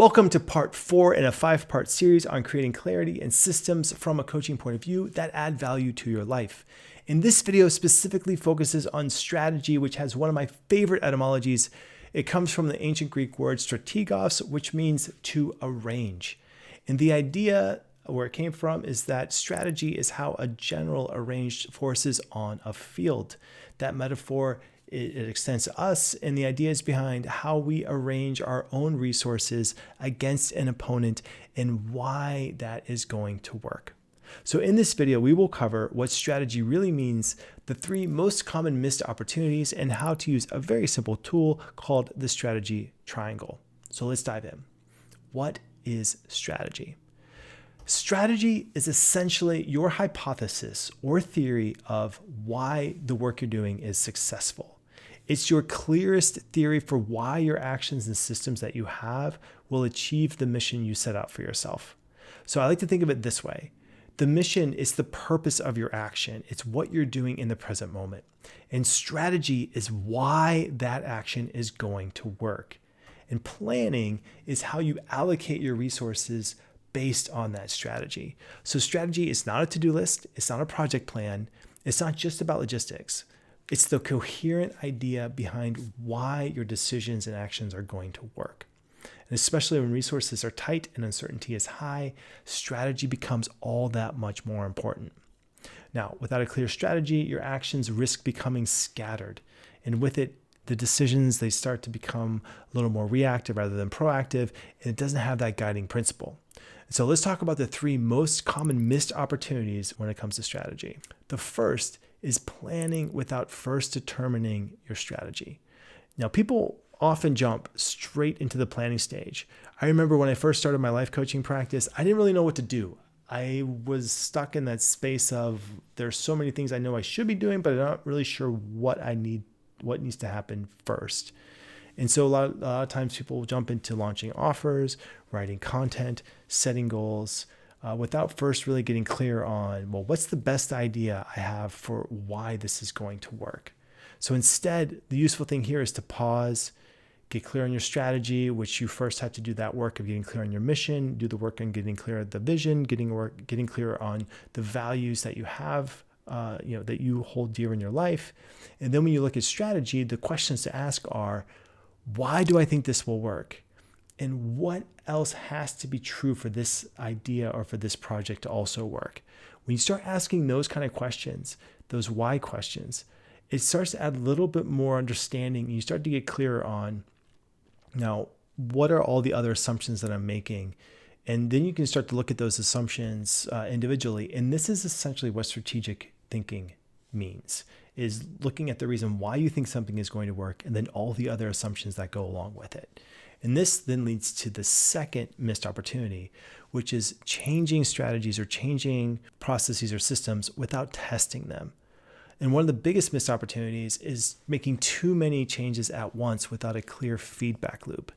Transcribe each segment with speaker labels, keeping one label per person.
Speaker 1: Welcome to part 4 in a 5-part series on creating clarity and systems from a coaching point of view that add value to your life. And this video specifically focuses on strategy, which has one of my favorite etymologies. It comes from the ancient Greek word strategos, which means to arrange. And the idea where it came from is that strategy is how a general arranged forces on a field. That metaphor it extends to us, and the idea is behind how we arrange our own resources against an opponent and why that is going to work. So in this video, we will cover what strategy really means, the 3 most common missed opportunities, and how to use a very simple tool called the strategy triangle. So let's dive in. What is strategy? Strategy is essentially your hypothesis or theory of why the work you're doing is successful. It's your clearest theory for why your actions and systems that you have will achieve the mission you set out for yourself. So I like to think of it this way. The mission is the purpose of your action. It's what you're doing in the present moment. And strategy is why that action is going to work. And planning is how you allocate your resources based on that strategy. So strategy is not a to-do list. It's not a project plan. It's not just about logistics. It's the coherent idea behind why your decisions and actions are going to work. And especially when resources are tight and uncertainty is high, strategy becomes all that much more important. Now, without a clear strategy, your actions risk becoming scattered. And with it, the decisions, they start to become a little more reactive rather than proactive, and it doesn't have that guiding principle. So let's talk about the 3 most common missed opportunities when it comes to strategy. The first is planning without first determining your strategy. Now, people often jump straight into the planning stage. I remember when I first started my life coaching practice, I didn't really know what to do. I was stuck in that space of there's so many things I know I should be doing, but I'm not really sure what needs to happen first. And so a lot of times people will jump into launching offers, writing content, setting goals, without first really getting clear on, well, what's the best idea I have for why this is going to work? So instead, the useful thing here is to pause, get clear on your strategy, which you first have to do that work of getting clear on your mission, do the work on getting clear on the vision, getting clear on the values that you have, that you hold dear in your life. And then when you look at strategy, the questions to ask are, why do I think this will work? And what else has to be true for this idea or for this project to also work? When you start asking those kind of questions, those why questions, it starts to add a little bit more understanding. You start to get clearer on, now, what are all the other assumptions that I'm making? And then you can start to look at those assumptions individually. And this is essentially what strategic thinking means, is looking at the reason why you think something is going to work and then all the other assumptions that go along with it. And this then leads to the second missed opportunity, which is changing strategies or changing processes or systems without testing them. And one of the biggest missed opportunities is making too many changes at once without a clear feedback loop.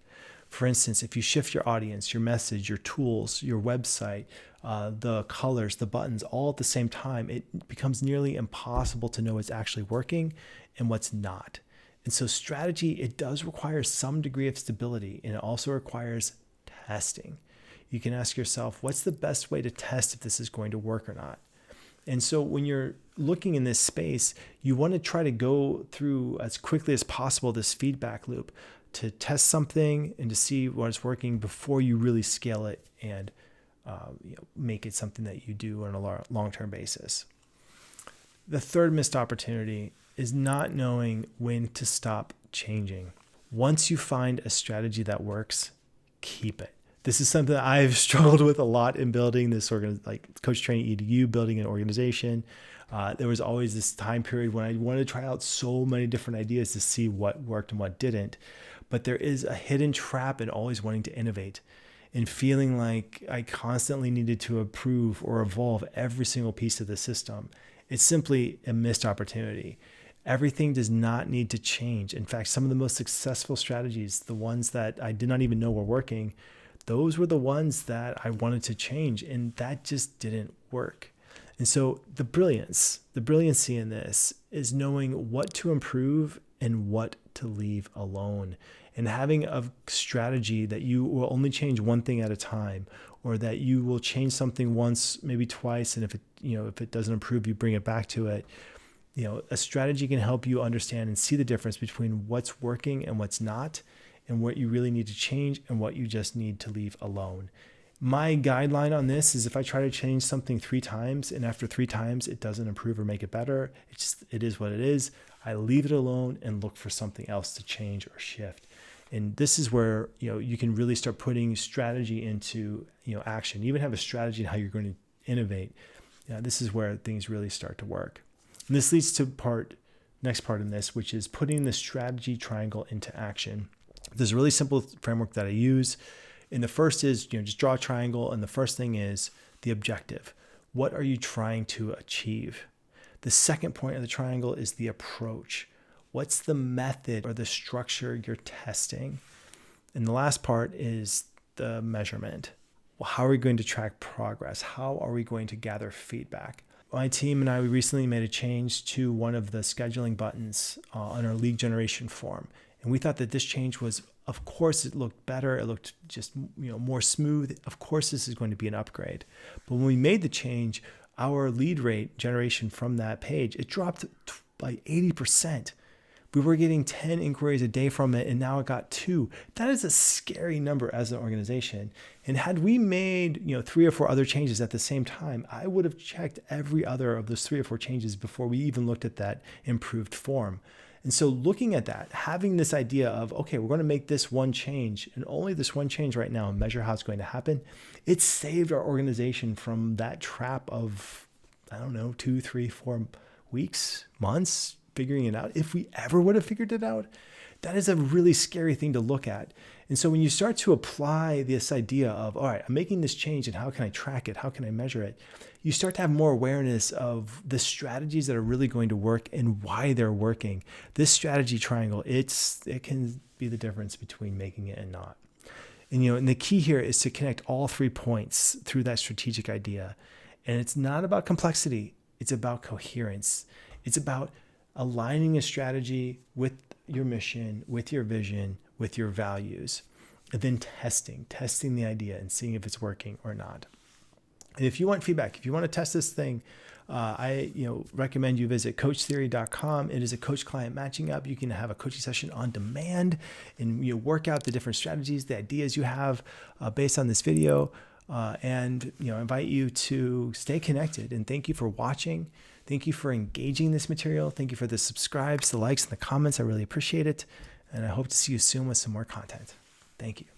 Speaker 1: For instance, if you shift your audience, your message, your tools, your website, the colors, the buttons, all at the same time, it becomes nearly impossible to know what's actually working and what's not. And so strategy, it does require some degree of stability, and it also requires testing. You can ask yourself, what's the best way to test if this is going to work or not? And so when you're looking in this space, you want to try to go through as quickly as possible this feedback loop to test something and to see what is working before you really scale it and make it something that you do on a long-term basis. The third missed opportunity is not knowing when to stop changing. Once you find a strategy that works, keep it. This is something that I've struggled with a lot in building this like Coach Training EDU, building an organization. There was always this time period when I wanted to try out so many different ideas to see what worked and what didn't. But there is a hidden trap in always wanting to innovate and feeling like I constantly needed to improve or evolve every single piece of the system. It's simply a missed opportunity. Everything does not need to change. In fact, some of the most successful strategies, the ones that I did not even know were working, those were the ones that I wanted to change, and that just didn't work. And so the brilliancy in this is knowing what to improve and what to leave alone. and having a strategy that you will only change one thing at a time, or that you will change something once, maybe twice, and if it doesn't improve, you bring it back to it. A strategy can help you understand and see the difference between what's working and what's not, and what you really need to change and what you just need to leave alone. My guideline on this is if I try to change something 3 times and after 3 times it doesn't improve or make it better, it is what it is. I leave it alone and look for something else to change or shift. And this is where you can really start putting strategy into action. You even have a strategy in how you're going to innovate. This is where things really start to work. And this leads to next part in this, which is putting the strategy triangle into action. There's a really simple framework that I use. And the first is, just draw a triangle. And the first thing is the objective. What are you trying to achieve? The second point of the triangle is the approach. What's the method or the structure you're testing? And the last part is the measurement. Well, how are we going to track progress? How are we going to gather feedback? My team and I, we recently made a change to one of the scheduling buttons on our lead generation form. And we thought that this change was, of course, it looked better. It looked just more smooth. Of course, this is going to be an upgrade. But when we made the change, our lead rate generation from that page, it dropped by 80%. We were getting 10 inquiries a day from it, and now it got 2. That is a scary number as an organization. And had we made 3 or 4 other changes at the same time, I would have checked every other of those 3 or 4 changes before we even looked at that improved form. And so looking at that, having this idea of, okay, we're going to make this one change and only this one change right now and measure how it's going to happen, it saved our organization from that trap of, 2, 3, 4 weeks, months, figuring it out. If we ever would have figured it out, that is a really scary thing to look at. And so when you start to apply this idea of, all right, I'm making this change and how can I track it? How can I measure it? You start to have more awareness of the strategies that are really going to work and why they're working. This strategy triangle, it can be the difference between making it and not. And the key here is to connect all 3 points through that strategic idea. And it's not about complexity. It's about coherence. It's about aligning a strategy with your mission, with your vision, with your values, and then testing the idea and seeing if it's working or not. And if you want feedback, if you want to test this thing, I recommend you visit coachtheory.com. It is a coach-client matching up. You can have a coaching session on demand and work out the different strategies, the ideas you have based on this video, and invite you to stay connected. And thank you for watching. Thank you for engaging this material. Thank you for the subscribes, the likes, and the comments. I really appreciate it. And I hope to see you soon with some more content. Thank you.